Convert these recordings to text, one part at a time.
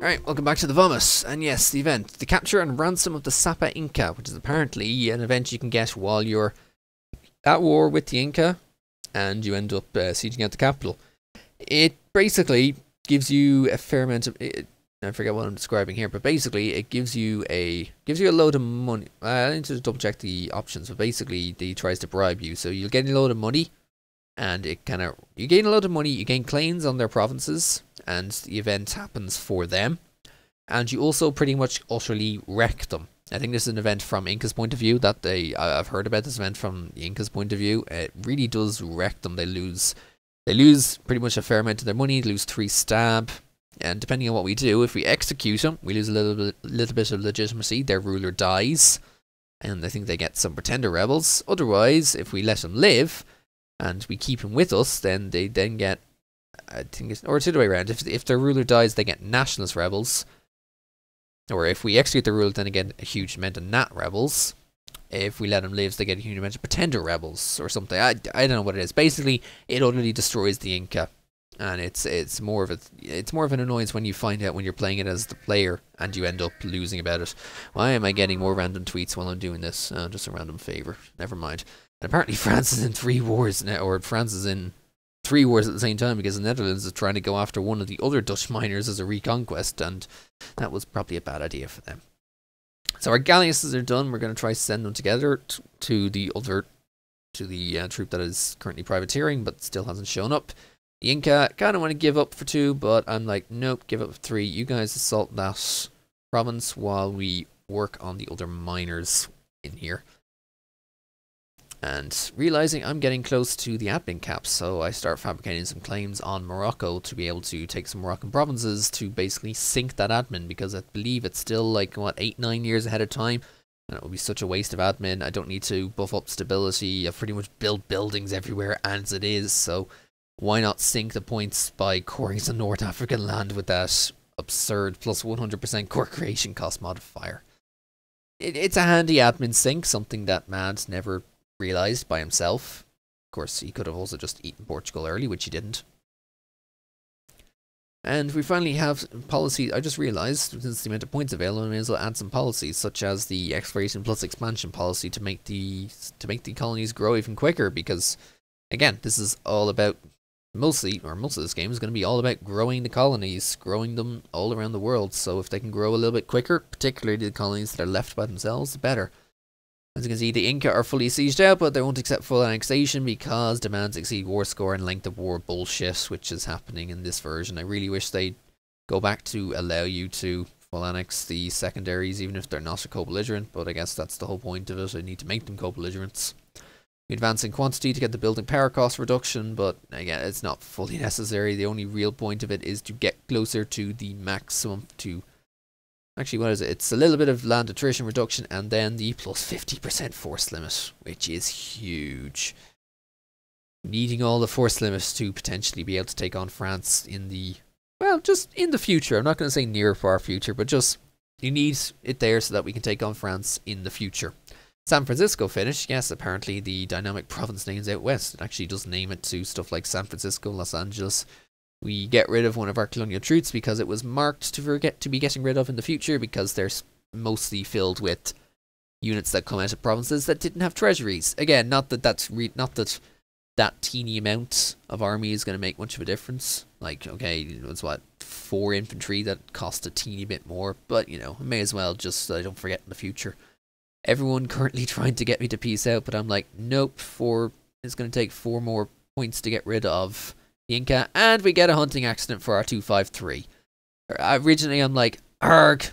Alright, welcome back to the Vomit, and yes, the event, the capture and ransom of the Sapa Inca, which is apparently an event you can get while you're at war with the Inca, and you end up sieging out the capital. It basically gives you a fair amount of, I forget what I'm describing here, but basically it gives you a load of money. I need to double check the options, but basically he tries to bribe you, so you'll get a load of money, and you gain a lot of money, you gain claims on their provinces, and the event happens for them. And you also pretty much utterly wreck them. I think this is an event from Inca's point of view that I've heard about this event from the Inca's point of view. It really does wreck them. They lose pretty much a fair amount of their money, they lose 3 stab, and depending on what we do, if we execute them, we lose a little bit of legitimacy, their ruler dies, and I think they get some pretender rebels. Otherwise, if we let them live, and we keep him with us, then they then get, I think it's, or it's the other way around, if their ruler dies, they get nationalist rebels. Or if we execute the ruler, then they get a huge amount of nat rebels. If we let them live, they get a huge amount of pretender rebels, or something. I don't know what it is. Basically, it utterly destroys the Inca. And it's more of an annoyance when you find out when you're playing it as the player, and you end up losing about it. Why am I getting more random tweets while I'm doing this? Just a random favor. Never mind. And apparently France is in 3 wars now, or France is in 3 wars at the same time, because the Netherlands is trying to go after one of the other Dutch miners as a reconquest, and that was probably a bad idea for them. So our galleasses are done. We're going to try to send them together to the troop that is currently privateering, but still hasn't shown up. The Inca kind of want to give up for 2, but I'm like, nope, give up for 3. You guys assault that province while we work on the other miners in here. And realizing I'm getting close to the admin cap, so I start fabricating some claims on Morocco to be able to take some Moroccan provinces to basically sink that admin, because I believe it's still like, what, 8-9 years ahead of time, and it would be such a waste of admin. I don't need to buff up stability. I've pretty much built buildings everywhere as it is, so why not sink the points by coring some North African land with that absurd plus 100% core creation cost modifier. It's a handy admin sink, something that Mads never realized by himself. Of course, he could have also just eaten Portugal early, which he didn't. And we finally have policy. I just realized, since the amount of points available, I may as well add some policies, such as the exploration plus expansion policy to make the colonies grow even quicker, because again, this is all about most of this game is going to be all about growing the colonies, growing them all around the world. So if they can grow a little bit quicker, particularly the colonies that are left by themselves, the better. As you can see, the Inca are fully sieged out, but they won't accept full annexation because demands exceed war score and length of war bullshit, which is happening in this version. I really wish they'd go back to allow you to full annex the secondaries, even if they're not a co-belligerent, but I guess that's the whole point of it. I need to make them co-belligerents. We advance in quantity to get the building power cost reduction, but again, it's not fully necessary. The only real point of it is to get closer to the maximum to... Actually, what is it? It's a little bit of land attrition reduction, and then the plus 50% force limit, which is huge. Needing all the force limits to potentially be able to take on France in the... well, just in the future. I'm not going to say near far future, but just... you need it there so that we can take on France in the future. San Francisco finished. Yes, apparently the dynamic province names out west. It actually does name it to stuff like San Francisco, Los Angeles. We get rid of one of our colonial troops because it was marked to be getting rid of in the future, because they're mostly filled with units that come out of provinces that didn't have treasuries. Again, not that that teeny amount of army is going to make much of a difference. Like, okay, it's what, 4 infantry that cost a teeny bit more, but you know, I may as well just so I don't forget in the future. Everyone currently trying to get me to peace out, but I'm like, nope. It's going to take 4 more points to get rid of the Inca, and we get a hunting accident for our 253. Originally, I'm like, arg,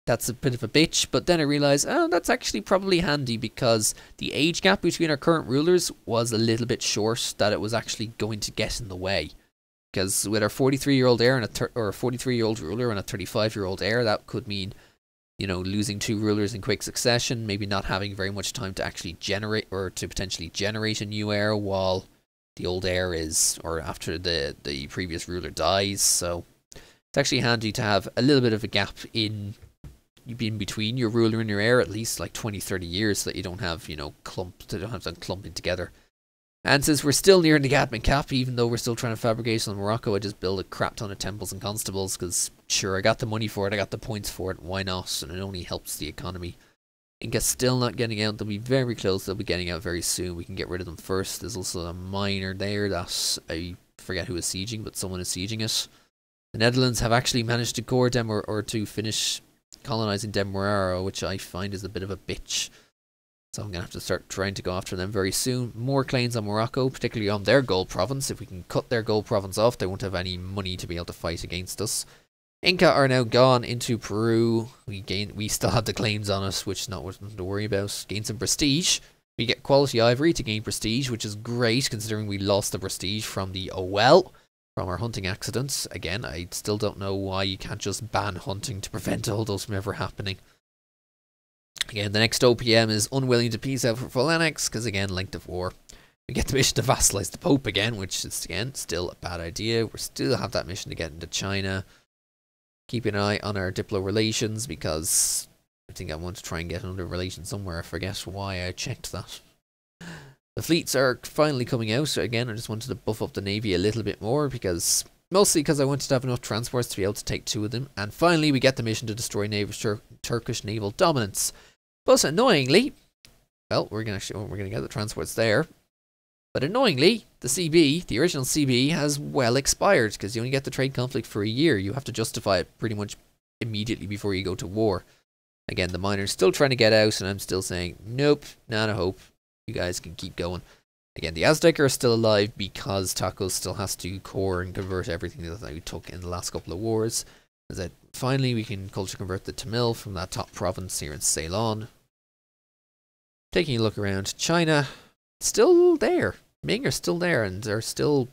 that's a bit of a bitch, but then I realized, oh, that's actually probably handy, because the age gap between our current rulers was a little bit short, that it was actually going to get in the way. Because with our 43-year-old heir and or a 43-year-old ruler and a 35-year-old heir, that could mean, you know, losing 2 rulers in quick succession, maybe not having very much time to actually generate, or to potentially generate a new heir while the old heir is, or after the previous ruler dies. So it's actually handy to have a little bit of a gap in between your ruler and your heir, at least like 20-30 years, so that you don't have, you know, they don't have them clumping together. And since we're still nearing the Gatman cap, even though we're still trying to fabricate on Morocco, I just build a crap ton of temples and constables, because sure, I got the money for it, I got the points for it, why not? And it only helps the economy. Inca's still not getting out, they'll be very close, they'll be getting out very soon, we can get rid of them first. There's also a miner there that, I forget who is sieging, but someone is sieging it. The Netherlands have actually managed to core or to finish colonizing Demerara, which I find is a bit of a bitch. So I'm going to have to start trying to go after them very soon. More claims on Morocco, particularly on their gold province. If we can cut their gold province off, they won't have any money to be able to fight against us. Inca are now gone into Peru. We still have the claims on us, which is not nothing to worry about. Gain some prestige. We get quality ivory to gain prestige, which is great considering we lost the prestige from the from our hunting accidents. Again, I still don't know why you can't just ban hunting to prevent all those from ever happening. Again, the next OPM is unwilling to peace out for full annex, because again, length of war. We get the mission to vassalize the Pope again, which is again still a bad idea. We still have that mission to get into China. Keeping an eye on our diplo relations, because I think I want to try and get another relation somewhere. I forget why I checked that. The fleets are finally coming out. So again, I just wanted to buff up the navy a little bit more, because mostly because I wanted to have enough transports to be able to take 2 of them. And finally, we get the mission to destroy Turkish naval dominance. But annoyingly, well, we're gonna get the transports there. But annoyingly, the CB, the original CB, has well expired, because you only get the trade conflict for a year. You have to justify it pretty much immediately before you go to war. Again, the miners still trying to get out, and I'm still saying, nope, not a hope. You guys can keep going. Again, the Aztec are still alive because Tacos still has to core and convert everything that we took in the last couple of wars. As that finally we can culture convert the Tamil from that top province here in Ceylon. Taking a look around, China, still there. Ming are still there, and they're still,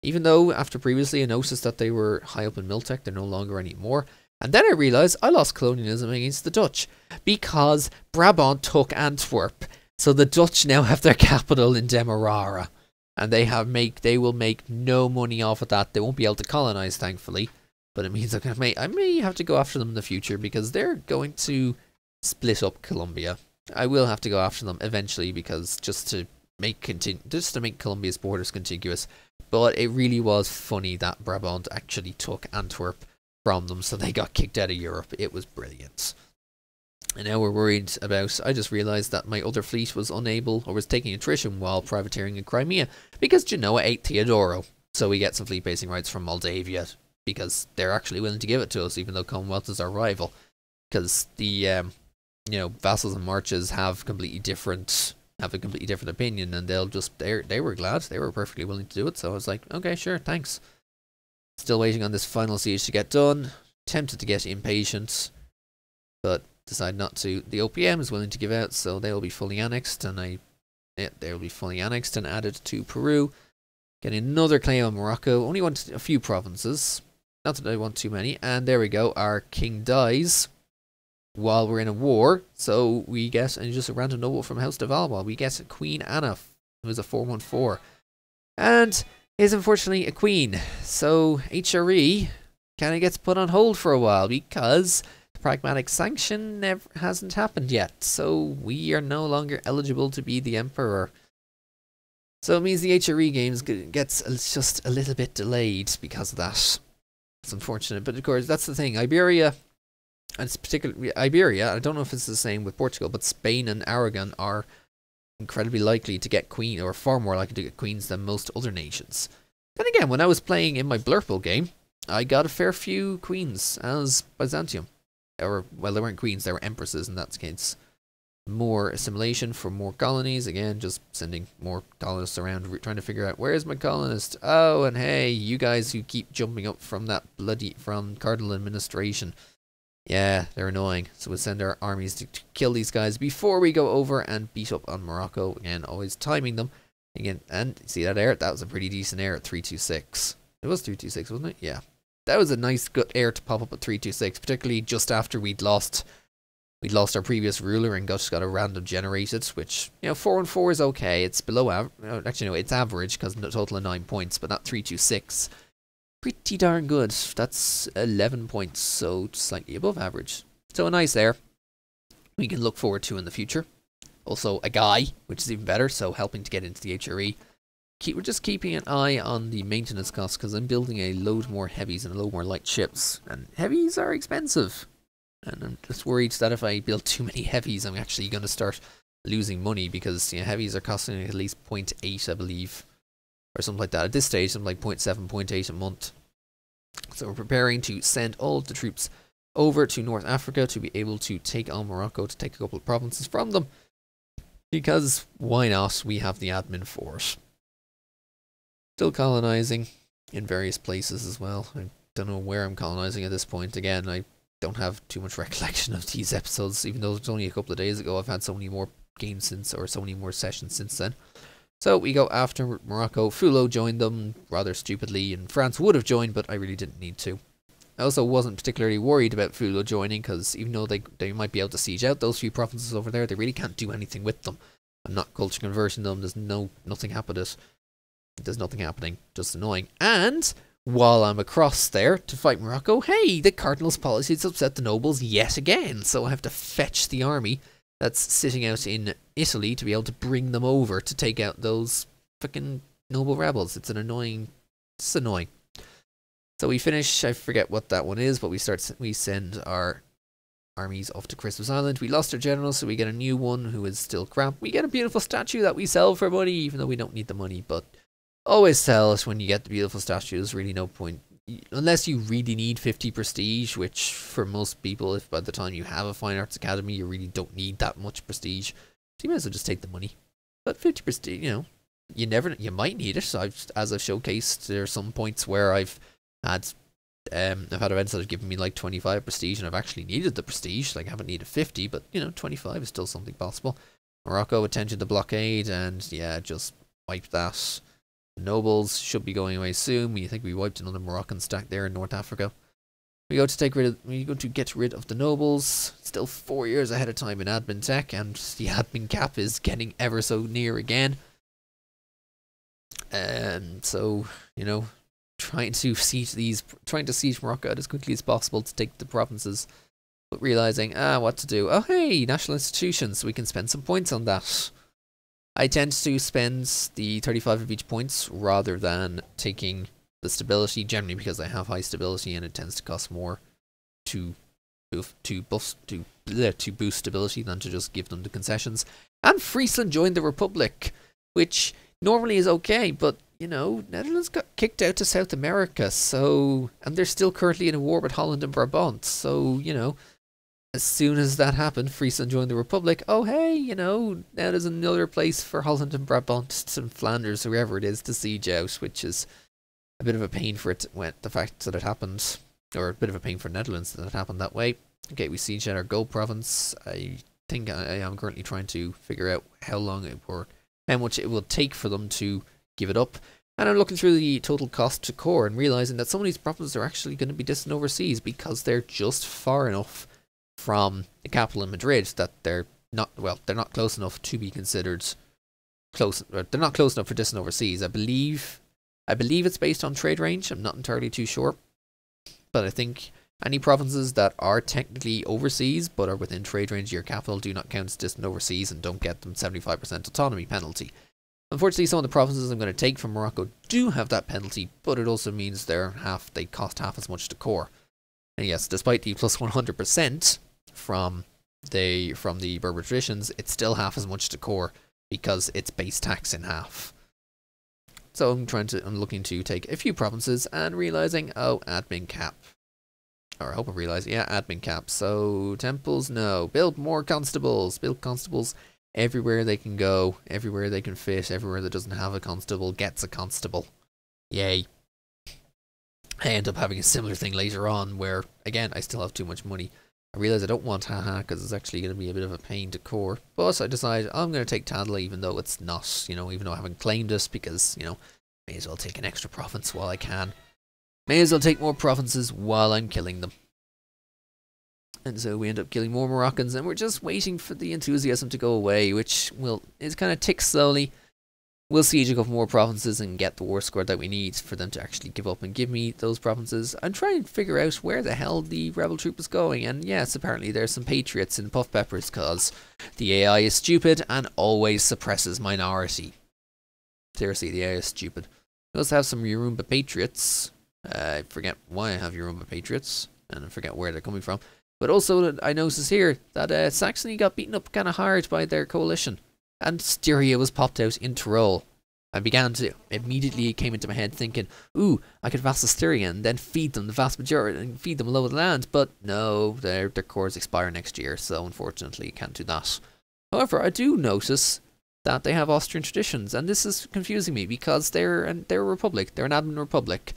even though after previously I noticed that they were high up in Miltech, they're no longer anymore. And then I realised I lost colonialism against the Dutch, because Brabant took Antwerp. So the Dutch now have their capital in Demerara, and they will make no money off of that. They won't be able to colonize, thankfully, but it means I may have to go after them in the future, because they're going to split up Colombia. I will have to go after them eventually, because just to make Colombia's borders contiguous. But it really was funny that Brabant actually took Antwerp from them, so they got kicked out of Europe. It was brilliant. And now we're worried about, I just realised that my other fleet was unable, or was taking attrition while privateering in Crimea, because Genoa ate Theodoro. So we get some fleet basing rights from Moldavia, because they're actually willing to give it to us, even though Commonwealth is our rival. Because the, vassals and marches have a completely different opinion, and they were glad, they were perfectly willing to do it, so I was like, okay, sure, thanks. Still waiting on this final siege to get done, tempted to get impatient, but decide not to. The OPM is willing to give out, so they will be fully annexed, and they will be fully annexed and added to Peru. Getting another claim on Morocco, only want a few provinces, not that I want too many, and there we go, our king dies while we're in a war, so we get, and just a random noble from House de Valois, we get Queen Anna, who is a 414, and is unfortunately a queen, so HRE kind of gets put on hold for a while, because the pragmatic sanction hasn't happened yet, so we are no longer eligible to be the emperor. So it means the HRE games gets just a little bit delayed because of that. It's unfortunate, but of course that's the thing. Iberia, and it's particularly Iberia, I don't know if it's the same with Portugal, but Spain and Aragon are incredibly likely to get queen, or far more likely to get queens than most other nations. Then again, when I was playing in my Blurple game, I got a fair few queens as Byzantium. Or, well, they weren't queens, they were empresses in that case. More assimilation for more colonies, again, just sending more colonists around, trying to figure out, where's my colonist? Oh, and hey, you guys who keep jumping up from that from cardinal administration. Yeah, they're annoying, so we'll send our armies to kill these guys before we go over and beat up on Morocco. Again, always timing them. Again, and see that air? That was a pretty decent air at 326. It was 326, wasn't it? Yeah. That was a nice good air to pop up at 326, particularly just after we'd lost our previous ruler and just got a random generated, which, 414 is okay. It's below average. Actually, no, it's average because the total of 9 points, but not 326. Pretty darn good. That's 11 points, so slightly above average. So a nice air we can look forward to in the future. Also a guy, which is even better, so helping to get into the HRE. We're just keeping an eye on the maintenance costs, because I'm building a load more heavies and a load more light ships, and heavies are expensive. And I'm just worried that if I build too many heavies, I'm actually going to start losing money, because heavies are costing at least 0.8, I believe, or something like that. At this stage, something like 0.7, 0.8 a month. So we're preparing to send all of the troops over to North Africa to be able to take on Morocco, to take a couple of provinces from them. Because why not? We have the admin for it. Still colonizing in various places as well. I don't know where I'm colonizing at this point. Again, I don't have too much recollection of these episodes, even though it's only a couple of days ago. I've had so many more games since, or so many more sessions since then. So we go after Morocco. Fullo joined them rather stupidly, and France would have joined, but I really didn't need to. I also wasn't particularly worried about Fullo joining, because even though they might be able to siege out those few provinces over there, they really can't do anything with them. I'm not culture converting them. There's nothing happening. There's nothing happening. Just annoying. And while I'm across there to fight Morocco, hey, the Cardinal's policy has upset the nobles yet again. So I have to fetch the army that's sitting out in Italy to be able to bring them over to take out those fucking noble rebels. It's annoying. So we finish, I forget what that one is, but we send our armies off to Christmas Island. We lost our general, so we get a new one who is still crap. We get a beautiful statue that we sell for money, even though we don't need the money, but always sell it when you get the beautiful statue. There's really no point, unless you really need 50 prestige, which for most people, if by the time you have a Fine Arts Academy, you really don't need that much prestige, so you might as well just take the money. But 50 prestige, you might need it. As I've showcased, there are some points where I've had events that have given me like 25 prestige, and I've actually needed the prestige. Like, I haven't needed 50, but 25 is still something possible. Morocco attention to blockade, and yeah, just wipe that. The nobles should be going away soon. We think we wiped another Moroccan stack there in North Africa. We go to get rid of the nobles. Still 4 years ahead of time in admin tech, and the admin cap is getting ever so near again. And so, trying to siege Morocco as quickly as possible to take the provinces, but realizing what to do. Oh hey, national institutions, so we can spend some points on that. I tend to spend the 35 of each points rather than taking the stability, generally because I have high stability and it tends to cost more to boost stability than to just give them the concessions. And Friesland joined the Republic, which normally is okay, but Netherlands got kicked out to South America, and they're still currently in a war with Holland and Brabant, so, as soon as that happened, Friesland joined the Republic. Oh, hey, now there's another place for Holland and Brabant and Flanders, whoever it is, to siege out, which is a bit of a pain for the fact that it happened, or a bit of a pain for Netherlands that it happened that way. Okay, we siege out our Gold province. I think I am currently trying to figure out how much it will take for them to give it up. And I'm looking through the total cost to core and realizing that some of these provinces are actually going to be distant overseas because they're just far enough from the capital in Madrid that they're not close enough to be considered close. They're not close enough for distant overseas. I believe it's based on trade range. I'm not entirely too sure, but I think any provinces that are technically overseas but are within trade range of your capital do not count as distant overseas and don't get them 75% autonomy penalty. Unfortunately, some of the provinces I'm going to take from Morocco do have that penalty, but it also means they cost half as much to core. And yes, despite the plus 100% from the Berber traditions, it's still half as much to core because it's base tax in half. So I'm looking to take a few provinces and realizing, admin cap. Or I hope I realize, admin cap. So temples, no. Build more constables. Build constables everywhere they can go, everywhere they can fit, everywhere that doesn't have a constable gets a constable. Yay. I end up having a similar thing later on where, again, I still have too much money. I realize I don't want haha because it's actually going to be a bit of a pain to core. But I decide I'm going to take Tadla even though it's not, even though I haven't claimed it because, may as well take an extra province while I can. May as well take more provinces while I'm killing them. And so we end up killing more Moroccans, and we're just waiting for the enthusiasm to go away, which is kind of tick slowly. we'll siege a couple more provinces and get the war score that we need for them to actually give up and give me those provinces, and try and figure out where the hell the rebel troop is going. And yes, apparently there's some patriots in Puff Peppers, because the AI is stupid and always suppresses minority. Seriously, the AI is stupid. We also have some Yoruba patriots. I forget why I have Yoruba patriots, and I forget where they're coming from. But also, I noticed here that Saxony got beaten up kind of hard by their coalition, and Styria was popped out in Tyrol. I began to, immediately came into my head thinking, ooh, I could vassal Styria and then feed them the vast majority, and feed them a load of land. But no, their cores expire next year, so unfortunately can't do that. However, I do notice that they have Austrian traditions, and this is confusing me because they're a republic, they're an admin republic.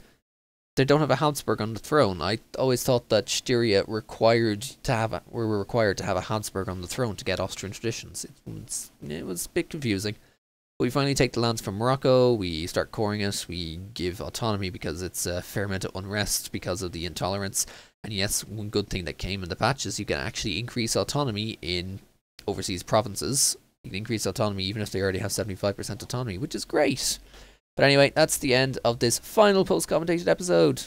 They don't have a Habsburg on the throne. I always thought that Styria were required to have a Habsburg on the throne to get Austrian traditions. It was a bit confusing. But we finally take the lands from Morocco, we start coring it, we give autonomy because it's a fair amount of unrest because of the intolerance. And yes, one good thing that came in the patch is you can actually increase autonomy in overseas provinces. You can increase autonomy even if they already have 75% autonomy, which is great. But anyway, that's the end of this final post-commentated episode.